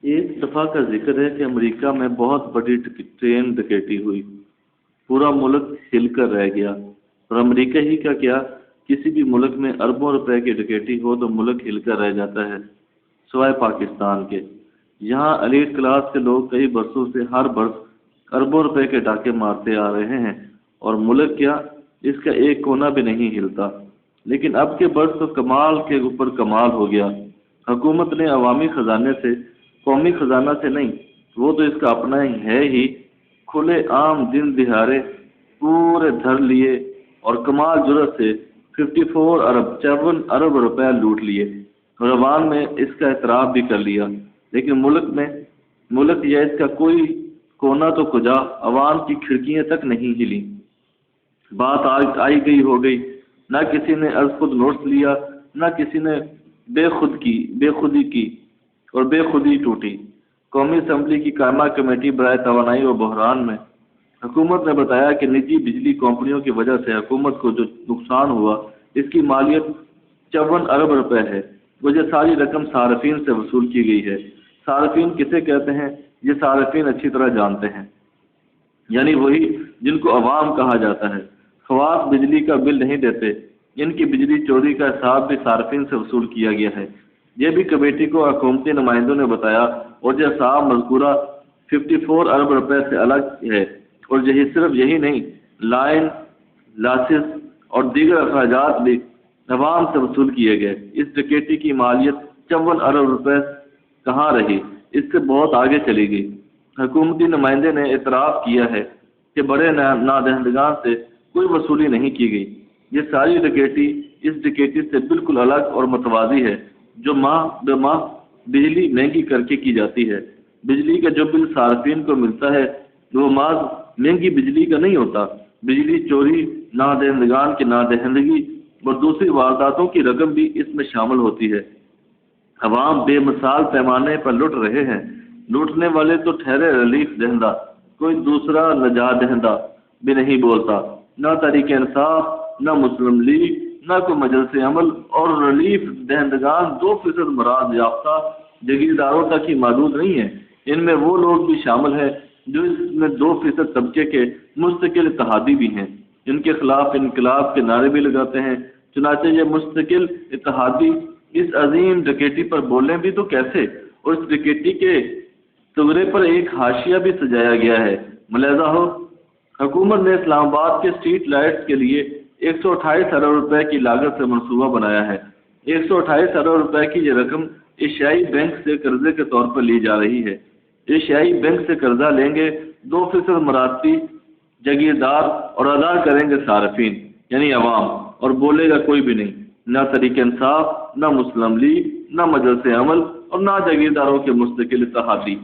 ایک دفعہ کا ذکر ہے کہ امریکہ میں بہت بڑی ٹرین ڈکیتی ہوئی، پورا ملک ہل کر رہ گیا۔ اور امریکہ ہی کا کیا، کسی بھی ملک میں اربوں روپے کی ڈکیتی ہو تو ملک ہل کر رہ جاتا ہے، سوائے پاکستان کے۔ یہاں ایلیٹ کلاس کے لوگ کئی برسوں سے ہر برس اربوں روپے کے ڈاکے مارتے آ رہے ہیں اور ملک کیا، اس کا ایک کونا بھی نہیں ہلتا۔ لیکن اب کے برس تو کمال کے اوپر کمال ہو گیا۔ حکومت نے عوامی خزانے سے، قومی خزانہ سے نہیں، وہ تو اس کا اپنا ہی ہے ہی، کھلے عام دن دہاڑے پورے دھر لیے اور کمال جرت سے 54 ارب روپے لوٹ لیے اور عوام میں اس کا اعتراف بھی کر لیا۔ لیکن ملک یا اس کا کوئی کونا تو کجا، عوام کی کھڑکیاں تک نہیں ہلی۔ بات آئی گئی ہو گئی، نہ کسی نے از خود نوٹس لیا، نہ کسی نے بے خودی کی اور بے خودی ٹوٹی۔ قومی اسمبلی کی قائمہ کمیٹی برائے توانائی و بحران میں حکومت نے بتایا کہ نجی بجلی کمپنیوں کی وجہ سے حکومت کو جو نقصان ہوا اس کی مالیت 54 ارب روپے ہے۔ وہ یہ ساری رقم صارفین سے وصول کی گئی ہے۔ صارفین کسے کہتے ہیں یہ صارفین اچھی طرح جانتے ہیں، یعنی وہی جن کو عوام کہا جاتا ہے۔ خواص بجلی کا بل نہیں دیتے، ان کی بجلی چوری کا حساب بھی صارفین سے وصول کیا گیا ہے۔ یہ بھی کمیٹی کو حکومتی نمائندوں نے بتایا اور یہ حساب مذکورہ 54 ارب روپے سے الگ ہے۔ اور صرف یہی نہیں، لائن، لاسز اور دیگر اخراجات بھی عوام سے وصول کیے گئے۔ اس ڈکیتی کی مالیت 54 ارب روپے کہاں رہی، اس سے بہت آگے چلی گئی۔ حکومتی نمائندے نے اعتراف کیا ہے کہ بڑے نادہندگان سے کوئی وصولی نہیں کی گئی۔ یہ ساری ڈکیتی اس ڈکیتی سے بالکل الگ اور متوازی ہے جو ماہ بے ماہ بجلی مہنگی کر کے کی جاتی ہے۔ بجلی کا جو بل صارفین کو ملتا ہے وہ محض مہنگی بجلی کا نہیں ہوتا، بجلی چوری، نادہندگان کی نادہندگی اور دوسری وارداتوں کی رقم بھی اس میں شامل ہوتی ہے۔ عوام بے مثال پیمانے پر لٹ رہے ہیں۔ لوٹنے والے تو ٹھہرے ریلیف دہندہ، کوئی دوسرا نجات دہندہ بھی نہیں بولتا، نہ تحریک انصاف، نہ مسلم لیگ، نہ کوئی مجلس عمل، اور ریلیف دہندگان 2% مراد یافتہ جگیرداروں تک ہی محدود نہیں ہیں۔ ان میں وہ لوگ بھی شامل ہیں جو اس میں 2% طبقے کے مستقل اتحادی بھی ہیں، ان کے خلاف انقلاب کے نعرے بھی لگاتے ہیں۔ چنانچہ یہ مستقل اتحادی اس عظیم ڈکیتی پر بولیں بھی تو کیسے، اور اس ڈکیتی کے تغرے پر ایک حاشیہ بھی سجایا گیا ہے۔ ملاحظہ ہو، حکومت نے اسلام آباد کے اسٹریٹ لائٹس کے لیے 128 ارب روپے کی لاگت سے منصوبہ بنایا ہے۔ 128 ارب روپے کی یہ رقم ایشیائی بینک سے قرضے کے طور پر لی جا رہی ہے۔ ایشیائی بینک سے قرضہ لیں گے 2% مراعاتی جگیردار اور ادا کریں گے صارفین یعنی عوام، اور بولے گا کوئی بھی نہیں، نہ تحریک انصاف، نہ مسلم لیگ، نہ مجلس عمل اور نہ جگیرداروں کے مستقل اتحادی۔